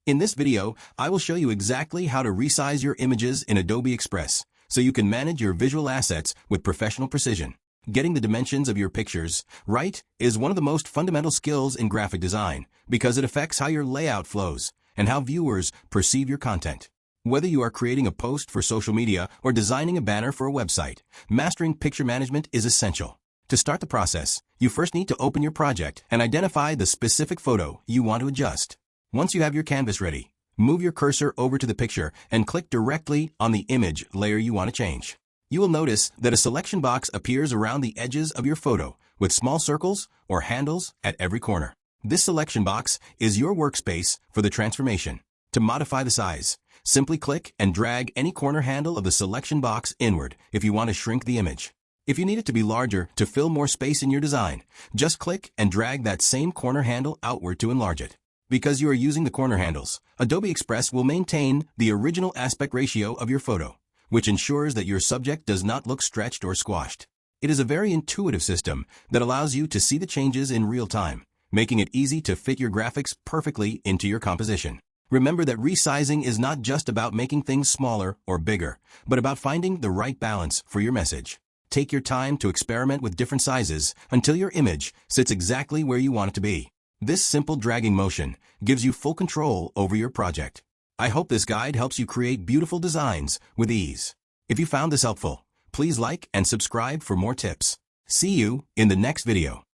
In this video, I will show you exactly how to resize your images in Adobe Express so you can manage your visual assets with professional precision. Getting the dimensions of your pictures right is one of the most fundamental skills in graphic design because it affects how your layout flows and how viewers perceive your content. Whether you are creating a post for social media or designing a banner for a website, mastering picture management is essential. To start the process, you first need to open your project and identify the specific photo you want to adjust. Once you have your canvas ready, move your cursor over to the picture and click directly on the image layer you want to change. You will notice that a selection box appears around the edges of your photo with small circles or handles at every corner. This selection box is your workspace for the transformation. To modify the size, simply click and drag any corner handle of the selection box inward if you want to shrink the image. If you need it to be larger to fill more space in your design, just click and drag that same corner handle outward to enlarge it. Because you are using the corner handles, Adobe Express will maintain the original aspect ratio of your photo, which ensures that your subject does not look stretched or squashed. It is a very intuitive system that allows you to see the changes in real time, making it easy to fit your graphics perfectly into your composition. Remember that resizing is not just about making things smaller or bigger, but about finding the right balance for your message. Take your time to experiment with different sizes until your image sits exactly where you want it to be. This simple dragging motion gives you full control over your project. I hope this guide helps you create beautiful designs with ease. If you found this helpful, please like and subscribe for more tips. See you in the next video.